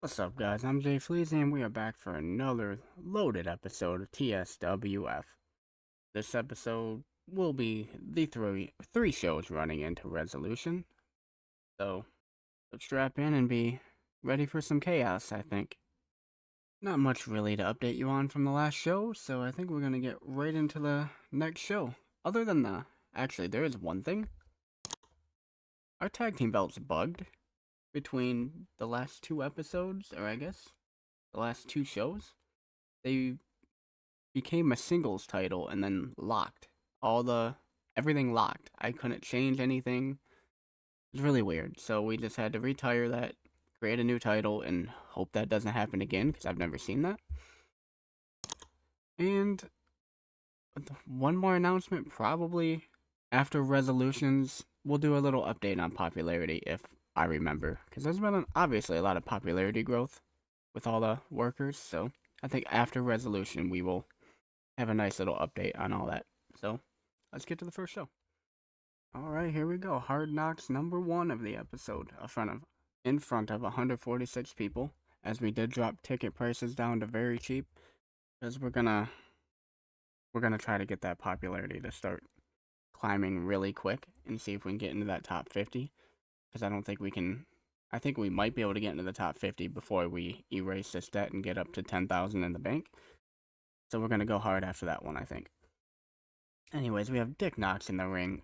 What's up, guys? I'm JFleezy, and we are back for another loaded episode of TSWF. This episode will be the three shows running into resolution, so let's strap in and be ready for some chaos, I think. Not much really to update you on from the last show, so I think we're gonna get right into the next show. Other than actually, there is one thing. Our tag team belt's bugged between the last two episodes, or I guess the last two shows. They became a singles title and then locked. Everything locked. I couldn't change anything. It was really weird. So we just had to retire that, create a new title, and hope that doesn't happen again because I've never seen that. And one more announcement, probably after resolutions. We'll do a little update on popularity if I remember, because there's been obviously a lot of popularity growth with all the workers. So I think after resolution we will have a nice little update on all that. So let's get to the first show. All right, here we go. Hard Knocks number one of the episode, in front of 146 people, as we did drop ticket prices down to very cheap, because we're gonna try to get that popularity to start climbing really quick and see if we can get into that top 50. Because I don't think we can. I think we might be able to get into the top 50 before we erase this debt and get up to 10,000 in the bank. So we're gonna go hard after that one, I think. Anyways, we have Dick Knox in the ring,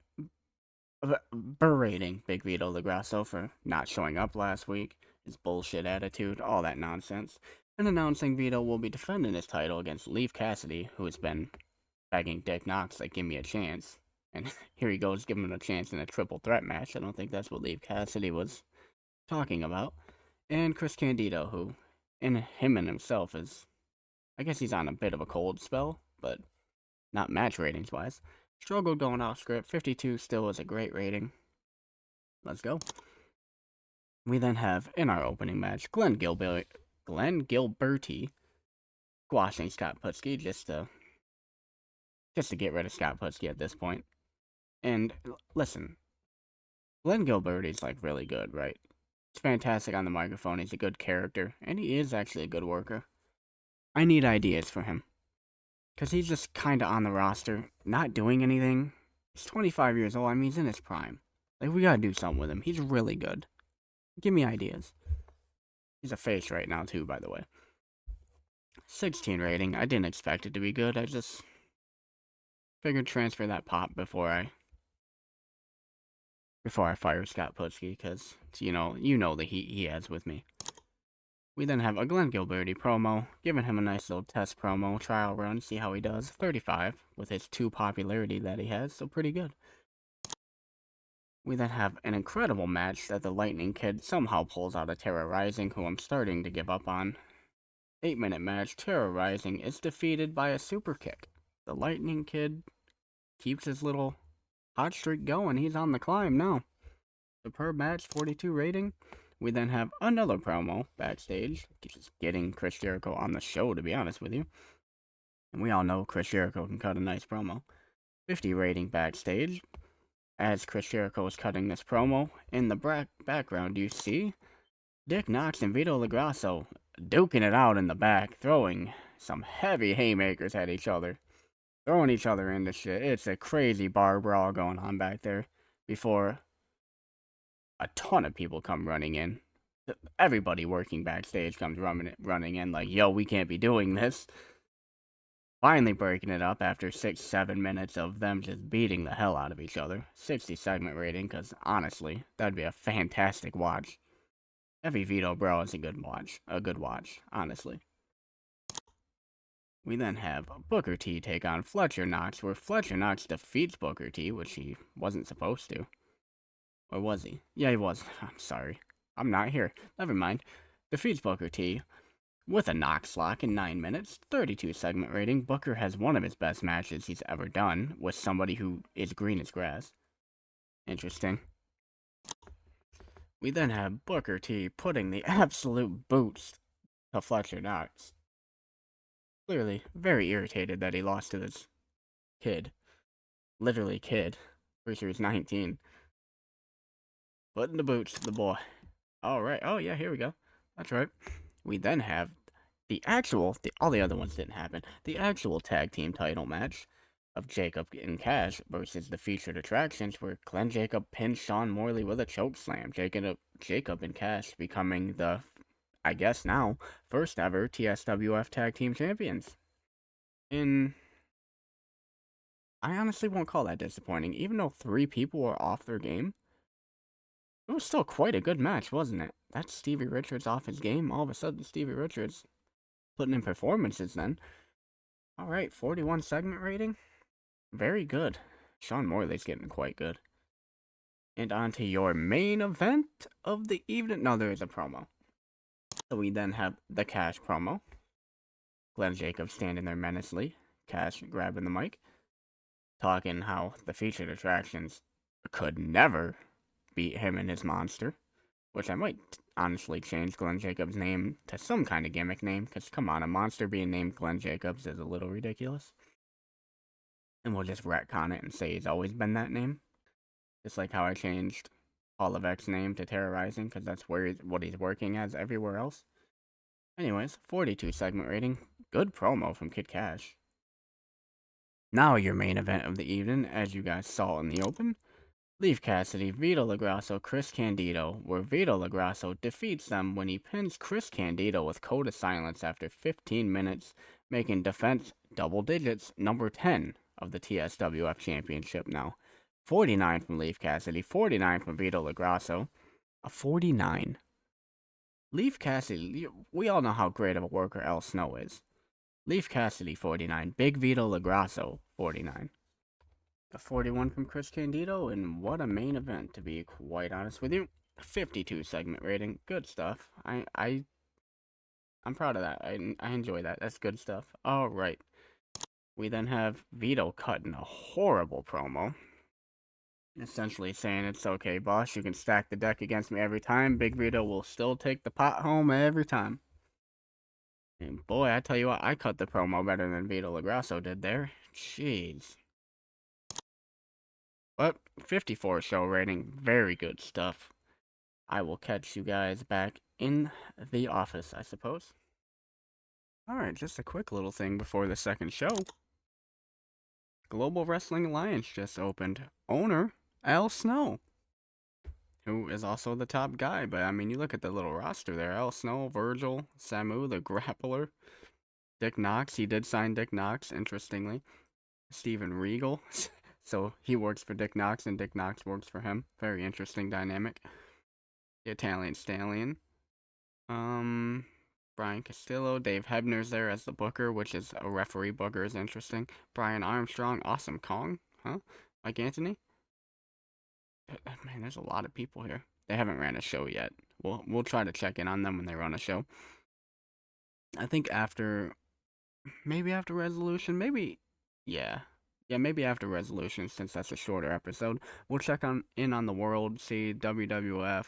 berating Big Vito LaGrasso for not showing up last week, his bullshit attitude, all that nonsense, and announcing Vito will be defending his title against Leif Cassidy, who has been begging Dick Knox, like, give me a chance. And here he goes, giving him a chance in a triple threat match. I don't think that's what Leif Cassidy was talking about. And Chris Candido, who, in him and himself, is, I guess he's on a bit of a cold spell, but not match ratings wise. Struggled going off script. 52 still is a great rating. Let's go. We then have, in our opening match, Glenn Gilberti squashing Scott Putski just to get rid of Scott Putski at this point. And listen, Glenn Gilberti's like really good, right? He's fantastic on the microphone. He's a good character, and he is actually a good worker. I need ideas for him, because he's just kind of on the roster, not doing anything. He's 25 years old. I mean, he's in his prime. Like, we gotta do something with him. He's really good. Give me ideas. He's a face right now, too, by the way. 16 rating. I didn't expect it to be good. I just figured transfer that pop before I fire Scott Putski, because you know the heat he has with me. We then have a Glenn Gilberti promo, giving him a nice little test promo, trial run, see how he does. 35 with his 2 popularity that he has, so pretty good. We then have an incredible match that the Lightning Kid somehow pulls out of Terra Rising, who I'm starting to give up on. 8-minute match, Terra Rising is defeated by a super kick. The Lightning Kid keeps his little hot streak going. He's on the climb now. Superb match, 42 rating. We then have another promo backstage, just getting Chris Jericho on the show, to be honest with you. And we all know Chris Jericho can cut a nice promo. 50 rating backstage. As Chris Jericho is cutting this promo, in the background you see Dick Knox and Vito LaGrasso duking it out in the back, throwing some heavy haymakers at each other. Throwing each other into shit. It's a crazy bar brawl going on back there before a ton of people come running in. Everybody working backstage comes running in like, yo, we can't be doing this. Finally breaking it up after 6-7 minutes of them just beating the hell out of each other. 60 segment rating, because honestly, that'd be a fantastic watch. Every Vito Bro is a good watch, honestly. We then have Booker T take on Fletcher Knox, where Fletcher Knox defeats Booker T, which he wasn't supposed to. Or was he? Yeah, he was. I'm sorry. I'm not here. Never mind. Defeats Booker T with a Knox lock in 9 minutes, 32 segment rating. Booker has one of his best matches he's ever done with somebody who is green as grass. Interesting. We then have Booker T putting the absolute boots to Fletcher Knox. Clearly very irritated that he lost to this kid. Literally kid. Pretty sure he's 19. Putting the boots to the boy. Alright. Oh, yeah, here we go. That's right. we then have all the other ones didn't happen. The actual tag team title match of Jacob and Cash versus the featured attractions, where Glenn Jacob pinned Sean Morley with a choke slam. Jacob and Cash becoming the, I guess now, first ever TSWF tag team champions. And I honestly won't call that disappointing. Even though 3 people were off their game, it was still quite a good match, wasn't it? That's Stevie Richards off his game. All of a sudden, Stevie Richards putting in performances then. Alright, 41 segment rating. Very good. Sean Morley's getting quite good. And on to your main event of the evening. No, there is a promo. So we then have the Cash promo. Glenn Jacobs standing there menacingly. Cash grabbing the mic. Talking how the featured attractions could never beat him and his monster. Which I might honestly change Glenn Jacobs' name to some kind of gimmick name. Because come on, a monster being named Glenn Jacobs is a little ridiculous. And we'll just retcon it and say he's always been that name. Just like how I changed Hall of X's name to Terrorizing, because that's what he's working as everywhere else. Anyways, 42 segment rating. Good promo from Kid Cash. Now your main event of the evening, as you guys saw in the open. Leaf Cassidy, Vito LaGrasso, Chris Candido, where Vito LaGrasso defeats them when he pins Chris Candido with Code of Silence after 15 minutes, making defense double digits, number 10 of the TSWF Championship now. 49 from Leaf Cassidy, 49 from Vito LaGrasso. A 49. Leaf Cassidy, we all know how great of a worker El Snow is. Leaf Cassidy, 49. Big Vito LaGrasso, 49. A 41 from Chris Candido, and what a main event, to be quite honest with you. 52 segment rating. Good stuff. I'm proud of that. I enjoy that. That's good stuff. Alright. We then have Vito cutting a horrible promo. Essentially saying, it's okay, boss, you can stack the deck against me every time. Big Vito will still take the pot home every time. And boy, I tell you what, I cut the promo better than Vito LaGrasso did there. Jeez. But 54 show rating, very good stuff. I will catch you guys back in the office, I suppose. Alright, just a quick little thing before the second show. Global Wrestling Alliance just opened. Owner, Al Snow, who is also the top guy. But I mean, you look at the little roster there. Al Snow, Virgil, Samu, the Grappler, Dick Knox. He did sign Dick Knox, interestingly. Steven Regal. So he works for Dick Knox and Dick Knox works for him. Very interesting dynamic. The Italian Stallion. Brian Castillo. Dave Hebner's there as the booker, which is a referee booker, is interesting. Brian Armstrong. Awesome Kong. Huh? Mike Anthony. Man, there's a lot of people here. They haven't ran a show yet. We'll try to check in on them when they run a show. I think maybe after Resolution, maybe, yeah, maybe after Resolution, since that's a shorter episode. We'll check in on the world, see WWF,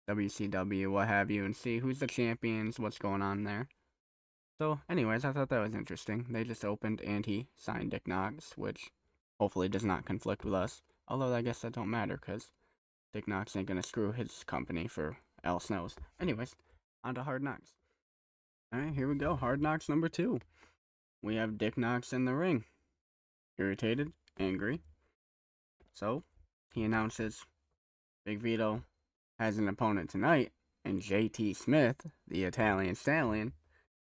WCW, what have you, and see who's the champions, what's going on there. So, anyways, I thought that was interesting. They just opened and he signed Dick Knox, which hopefully does not conflict with us. Although I guess that don't matter, because Dick Knox ain't gonna screw his company for Al Snow's. Anyways, on to Hard Knocks. Alright, here we go. Hard Knocks number 2. We have Dick Knox in the ring. Irritated, angry. So, he announces Big Vito has an opponent tonight, and JT Smith, the Italian Stallion.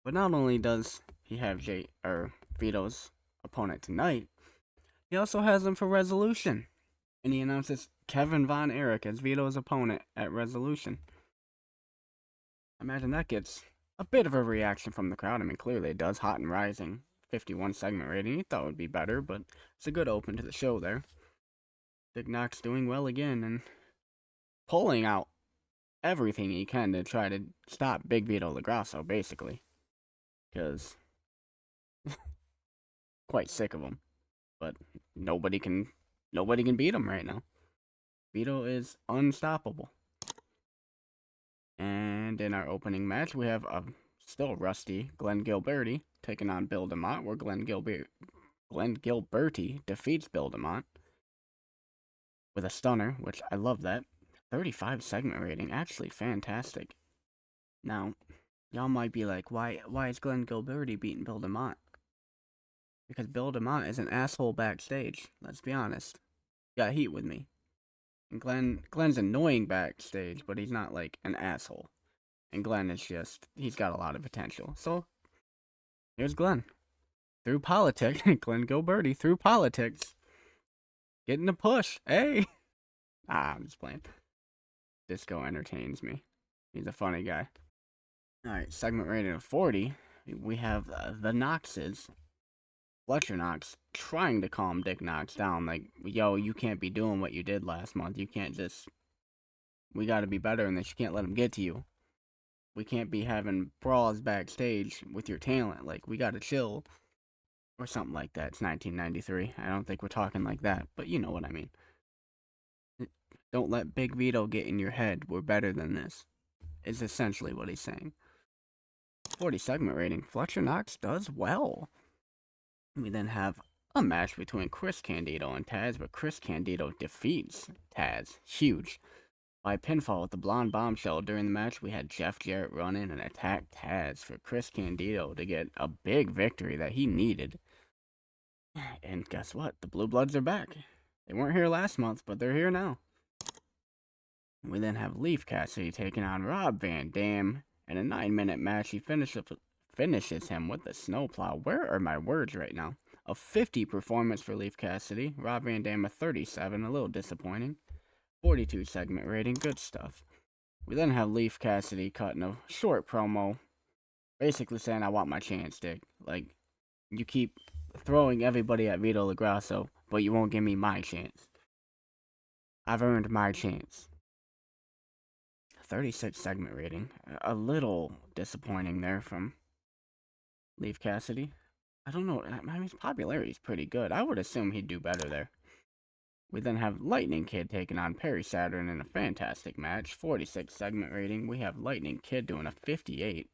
But not only does he have Vito's opponent tonight, he also has him for Resolution. And he announces Kevin Von Erich as Vito's opponent at Resolution. I imagine that gets a bit of a reaction from the crowd. I mean, clearly it does. Hot and rising. 51 segment rating. You thought it would be better, but it's a good open to the show there. Dick Knox doing well again and pulling out everything he can to try to stop Big Vito LaGrasso, basically. Because quite sick of him. But nobody can beat him right now. Vito is unstoppable. And in our opening match, we have a still rusty Glenn Gilberti taking on Bill DeMott, where Glenn Gilberti defeats Bill DeMott with a stunner, which I love that. 35 segment rating, actually fantastic. Now, Y'all might be like, why is Glenn Gilberti beating Bill DeMott? Because Bill DeMott is an asshole backstage. Let's be honest. Got heat with me. And Glenn's annoying backstage, but he's not like an asshole. And Glenn is he's got a lot of potential. So here's Glenn. Through politics, Glenn Gilberti through politics. Getting a push. Hey. I'm just playing. Disco entertains me. He's a funny guy. Alright, segment rating of 40. We have the Knoxes. Fletcher Knox trying to calm Dick Knox down. Like, yo, you can't be doing what you did last month. You can't just. We gotta be better in this. You can't let him get to you. We can't be having brawls backstage with your talent. Like, we gotta chill. Or something like that. It's 1993. I don't think we're talking like that, but you know what I mean. Don't let Big Vito get in your head. We're better than this. Is essentially what he's saying. 40 segment rating. Fletcher Knox does well. We then have a match between Chris Candido and Taz, but Chris Candido defeats Taz. Huge. By pinfall with the blonde bombshell. During the match, we had Jeff Jarrett run in and attack Taz for Chris Candido to get a big victory that he needed. And guess what? The Blue Bloods are back. They weren't here last month, but they're here now. We then have Leaf Cassidy taking on Rob Van Dam. In a 9-minute match, he finishes him with a snowplow. Where are my words right now? A 50 performance for Leaf Cassidy. Rob Van Dam a 37, a little disappointing. 42 segment rating, good stuff. We then have Leaf Cassidy cutting a short promo, basically saying, I want my chance, Dick. Like, you keep throwing everybody at Vito LaGrasso, but you won't give me my chance. I've earned my chance. 36 segment rating. A little disappointing there from Leaf Cassidy. I don't know. I mean, his popularity is pretty good. I would assume he'd do better there. We then have Lightning Kid taking on Perry Saturn in a fantastic match. 46 segment rating. We have Lightning Kid doing a 58,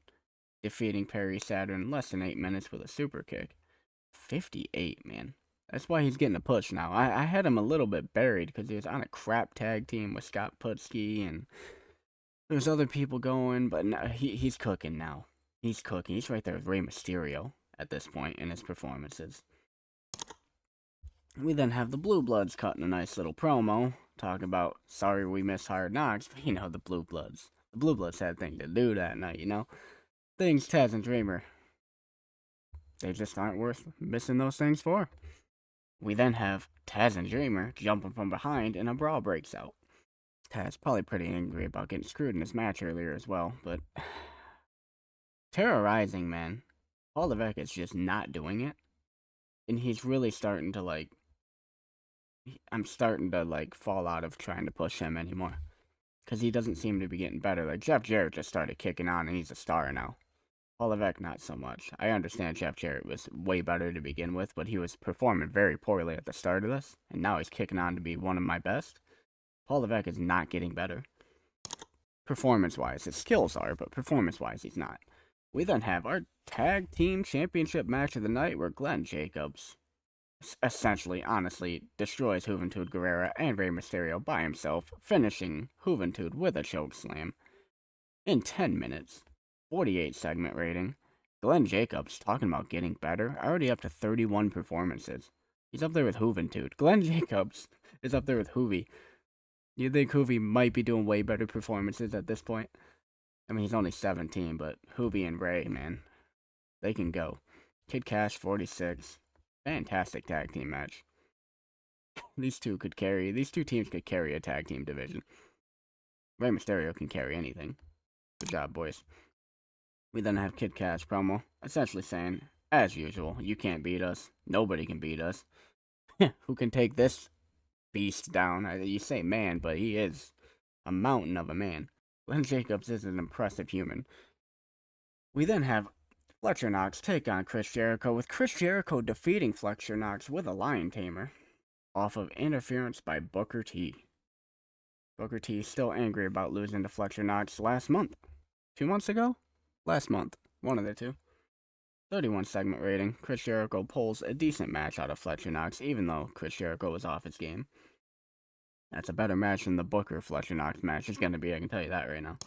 defeating Perry Saturn in less than 8 minutes with a super kick. 58, man. That's why he's getting a push now. I had him a little bit buried because he was on a crap tag team with Scott Putski and there's other people going, but no, he's cooking now. He's cooking. He's right there with Rey Mysterio at this point in his performances. We then have the Blue Bloods cutting a nice little promo, talking about, sorry we missed Hard Knocks, but you know, the Blue Bloods. The Blue Bloods had things to do that night, you know? Things Taz and Dreamer, they just aren't worth missing those things for. We then have Taz and Dreamer jumping from behind and a brawl breaks out. Taz probably pretty angry about getting screwed in his match earlier as well, but terrorizing, man. Paul Levesque is just not doing it, and he's really starting to like. I'm starting to like fall out of trying to push him anymore, because he doesn't seem to be getting better. Like Jeff Jarrett just started kicking on, and he's a star now. Paul Levesque not so much. I understand Jeff Jarrett was way better to begin with, but he was performing very poorly at the start of this, and now he's kicking on to be one of my best. Paul Levesque is not getting better. Performance-wise, his skills are, but performance-wise, he's not. We then have our tag team championship match of the night where Glenn Jacobs essentially, honestly, destroys Juventud Guerrera and Rey Mysterio by himself, finishing Juventud with a chokeslam in 10 minutes. 48 segment rating. Glenn Jacobs, talking about getting better, already up to 31 performances. He's up there with Juventud. Glenn Jacobs is up there with Hoovy. You think Hoovy might be doing way better performances at this point? I mean, he's only 17, but Hoovy and Ray, man, they can go. Kid Cash, 46. Fantastic tag team match. These two teams could carry a tag team division. Rey Mysterio can carry anything. Good job, boys. We then have Kid Cash promo, essentially saying, as usual, you can't beat us. Nobody can beat us. Who can take this beast down? You say man, but he is a mountain of a man. Glenn Jacobs is an impressive human. We then have Fletcher Knox take on Chris Jericho, with Chris Jericho defeating Fletcher Knox with a Lion Tamer off of interference by Booker T. Booker T still angry about losing to Fletcher Knox last month. 2 months ago? Last month. One of the two. 31 segment rating. Chris Jericho pulls a decent match out of Fletcher Knox, even though Chris Jericho was off his game. That's a better match than the Booker Fletcher Knox match is going to be, I can tell you that right now.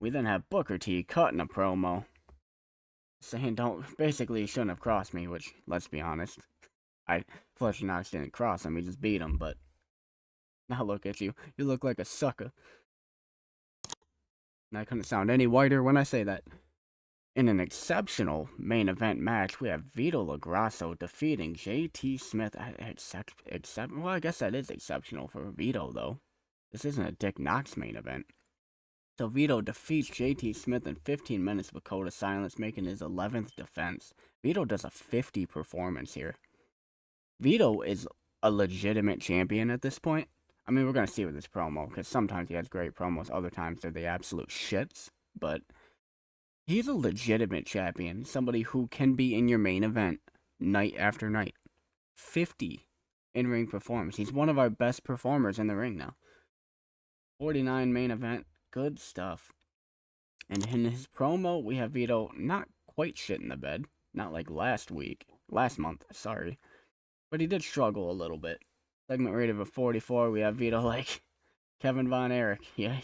We then have Booker T cutting a promo, saying basically he shouldn't have crossed me, which, let's be honest, Fletcher Knox didn't cross him, he just beat him, but now look at you. You look like a sucker. And I couldn't sound any whiter when I say that. In an exceptional main event match, we have Vito LaGrasso defeating JT Smith. Well, I guess that is exceptional for Vito, though. This isn't a Dick Knox main event. So Vito defeats JT Smith in 15 minutes with a code of silence, making his 11th defense. Vito does a 50 performance here. Vito is a legitimate champion at this point. I mean, we're going to see with this promo, because sometimes he has great promos, other times they're the absolute shits, but he's a legitimate champion, somebody who can be in your main event night after night. 50 in-ring performance. He's one of our best performers in the ring now. 49 main event. Good stuff. And in his promo, we have Vito not quite shit in the bed. Not like last month, sorry. But he did struggle a little bit. Segment rated of 44, we have Vito like Kevin Von Erich. Yeah.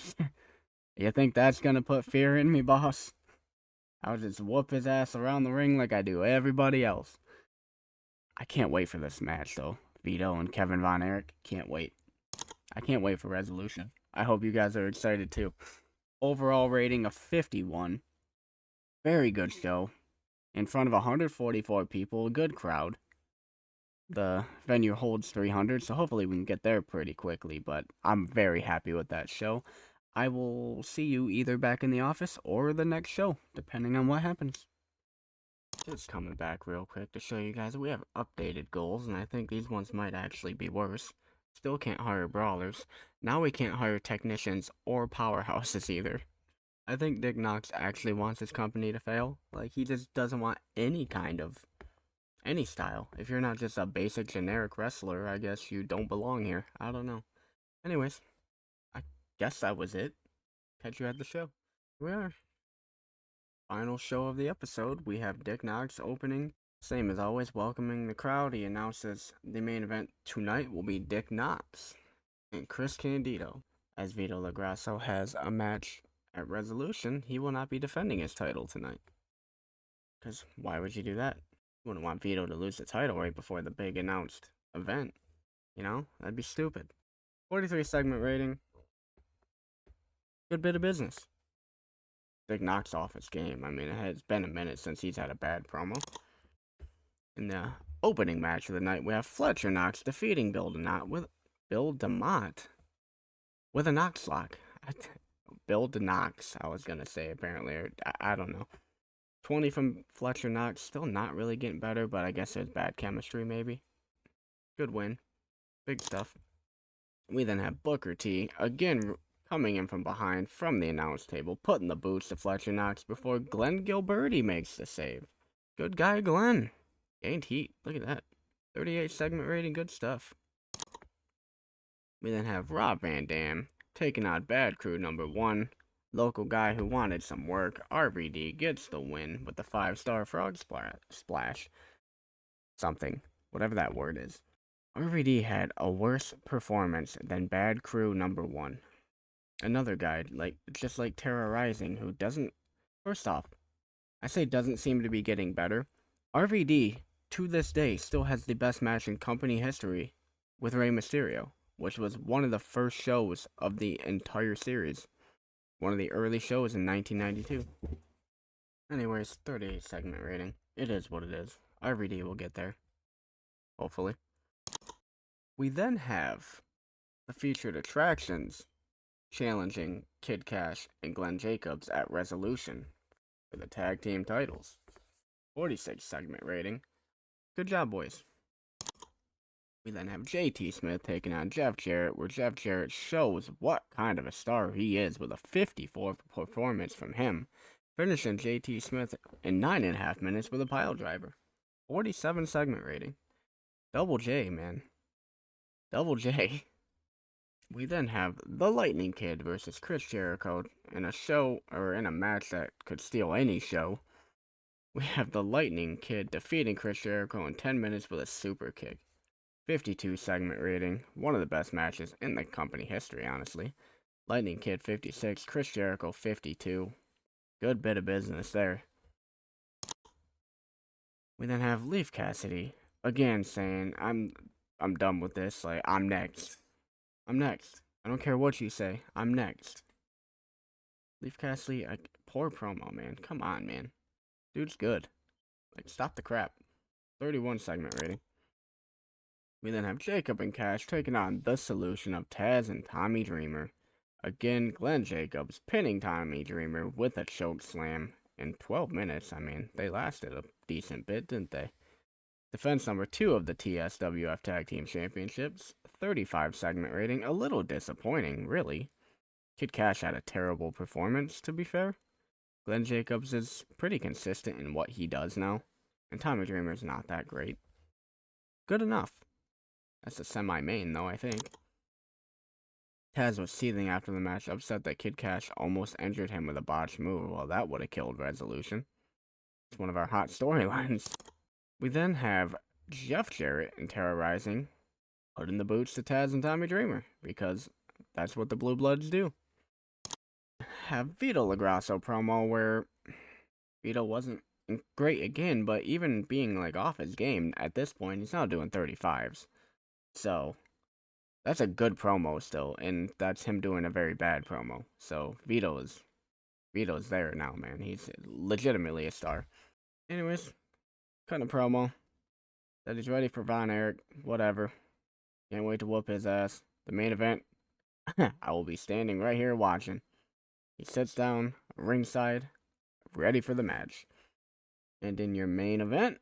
You think that's gonna put fear in me, boss? I'll just whoop his ass around the ring like I do everybody else. I can't wait for this match, though. Vito and Kevin Von Erich. Can't wait. I can't wait for resolution. I hope you guys are excited, too. Overall rating of 51. Very good show. In front of 144 people. A good crowd. The venue holds 300, so hopefully we can get there pretty quickly, but I'm very happy with that show. I will see you either back in the office or the next show, depending on what happens. Just coming back real quick to show you guys we have updated goals, and I think these ones might actually be worse. Still can't hire brawlers. Now we can't hire technicians or powerhouses either. I think Dick Knox actually wants his company to fail. Like, he just doesn't want any style. If you're not just a basic generic wrestler, I guess you don't belong here. I don't know. Anyways, I guess that was it. Catch you at the show. We are. Final show of the episode. We have Dick Knox opening. Same as always, welcoming the crowd. He announces the main event tonight will be Dick Knox and Chris Candido. As Vito LaGrasso has a match at Resolution, he will not be defending his title tonight. Because why would you do that? You wouldn't want Vito to lose the title right before the big announced event. You know? That'd be stupid. 43 segment rating. Good bit of business. Dick knocks off his game. I mean, it's been a minute since he's had a bad promo. In the opening match of the night, we have Fletcher Knox defeating Bill DeMott with a Knox lock. Bill DeKnox, I was gonna say, apparently. Or, I don't know. 20 from Fletcher Knox. Still not really getting better, but I guess there's bad chemistry, maybe. Good win. Big stuff. We then have Booker T, again coming in from behind from the announce table, putting the boots to Fletcher Knox before Glenn Gilberti makes the save. Good guy, Glenn. Gained heat. Look at that. 38 segment rating. Good stuff. We then have Rob Van Dam taking out Bad Crew #1. Local guy who wanted some work. RVD gets the win with the 5-star frog splash. Something. Whatever that word is. RVD had a worse performance than Bad Crew #1. Another guy, just like Terra Rising, who doesn't... First off, I say doesn't seem to be getting better. RVD, to this day, still has the best match in company history with Rey Mysterio, which was one of the first shows of the entire series. One of the early shows in 1992. Anyways, 38 segment rating. It is what it is. RVD will get there. Hopefully. We then have the featured attractions challenging Kid Cash and Glenn Jacobs at Resolution for the tag team titles. 46 segment rating. Good job, boys. We then have JT Smith taking on Jeff Jarrett, where Jeff Jarrett shows what kind of a star he is with a 54 performance from him, finishing JT Smith in 9.5 minutes with a pile driver. 47 segment rating. Double J, man. Double J. We then have The Lightning Kid versus Chris Jericho in a match that could steal any show. We have The Lightning Kid defeating Chris Jericho in 10 minutes with a super kick. 52 segment rating. One of the best matches in the company history, honestly. Lightning Kid 56, Chris Jericho 52. Good bit of business there. We then have Leaf Cassidy again saying, I'm done with this. Like, I'm next. I'm next. I don't care what you say. I'm next. Leaf Cassidy, poor promo, man. Come on, man. Dude's good. Like, stop the crap. 31 segment rating. We then have Jacob and Cash taking on the Solution of Taz and Tommy Dreamer. Again, Glenn Jacobs pinning Tommy Dreamer with a choke slam in 12 minutes. I mean, they lasted a decent bit, didn't they? Defense number 2 of the TSWF Tag Team Championships. 35 segment rating. A little disappointing, really. Kid Cash had a terrible performance, to be fair. Glenn Jacobs is pretty consistent in what he does now. And Tommy Dreamer's not that great. Good enough. That's a semi-main, though, I think. Taz was seething after the match, upset that Kid Cash almost injured him with a botched move. Well, that would have killed Resolution. It's one of our hot storylines. We then have Jeff Jarrett and Terrorizing putting the boots to Taz and Tommy Dreamer, because that's what the Blue Bloods do. Have Vito LaGrasso promo where Vito wasn't great again, but even being like off his game at this point, he's now doing 35s. So that's a good promo still, and that's him doing a very bad promo. So Vito's there now, man. He's legitimately a star. Anyways, kind of promo that he's ready for Von Erich. Whatever. Can't wait to whoop his ass. The main event, I will be standing right here watching. He sits down ringside, ready for the match. And in your main event,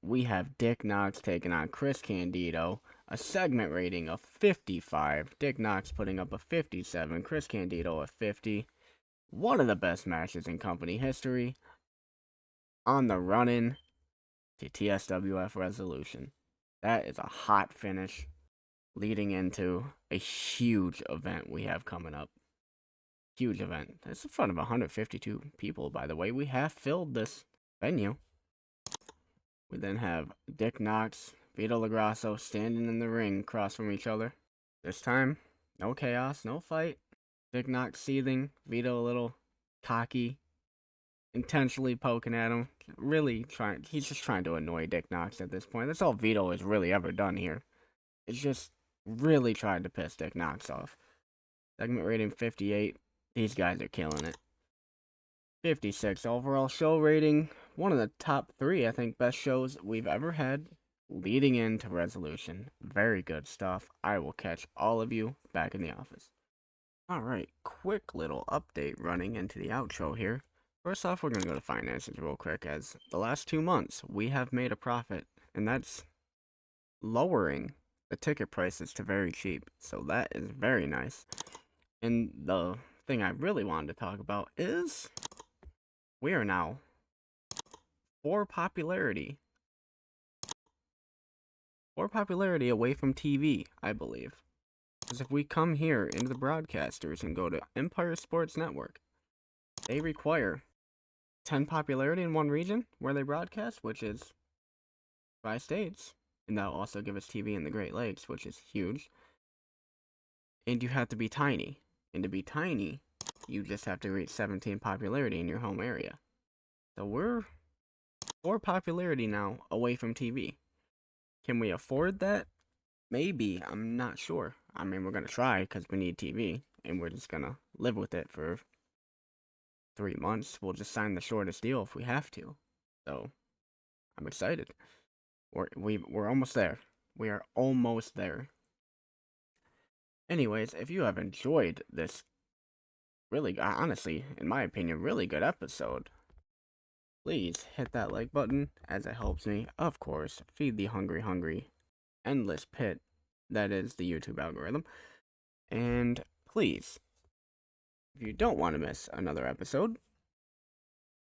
we have Dick Knox taking on Chris Candido. A segment rating of 55. Dick Knox putting up a 57. Chris Candido a 50. One of the best matches in company history. On the run-in to TSWF Resolution. That is a hot finish leading into a huge event we have coming up. Huge event. It's in front of 152 people, by the way. We have filled this venue. We then have Dick Knox, Vito LaGrasso standing in the ring across from each other. This time, no chaos, no fight. Dick Knox seething, Vito a little cocky, intentionally poking at him. He's just trying to annoy Dick Knox at this point. That's all Vito has really ever done here. It's just really tried to piss Dick Knox off. Segment rating 58. These guys are killing it. 56 overall show rating. One of the top 3, I think, best shows we've ever had leading into Resolution. Very good stuff. I will catch all of you back in the office. Alright, quick little update running into the outro here. First off, we're going to go to finances real quick, as the last 2 months we have made a profit, and that's lowering the ticket prices to very cheap. So that is very nice. And the thing I really wanted to talk about is we are now for popularity away from TV, I believe. Because if we come here into the broadcasters and go to Empire Sports Network, they require 10 popularity in one region where they broadcast, which is 5 states. And that'll also give us TV in the Great Lakes, which is huge. And you have to be tiny. And to be tiny, you just have to reach 17 popularity in your home area. So we're for popularity now away from TV. Can we afford that? Maybe. I'm not sure. I mean, we're going to try because we need TV. And we're just going to live with it for 3 months. We'll just sign the shortest deal if we have to. So, I'm excited. We're almost there. We are almost there. Anyways, if you have enjoyed this really, honestly, in my opinion, really good episode, please hit that like button, as it helps me, of course, feed the hungry, endless pit that is the YouTube algorithm. And please, if you don't want to miss another episode,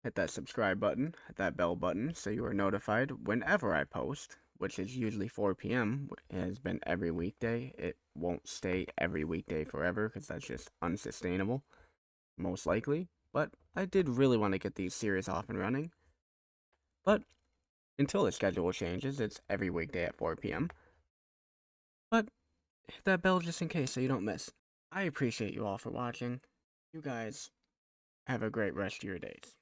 hit that subscribe button, hit that bell button, so you are notified whenever I post, which is usually 4 p.m. It has been every weekday. It won't stay every weekday forever, because that's just unsustainable, most likely. But I did really want to get these series off and running. But until the schedule changes, it's every weekday at 4 p.m. But hit that bell just in case so you don't miss. I appreciate you all for watching. You guys have a great rest of your days.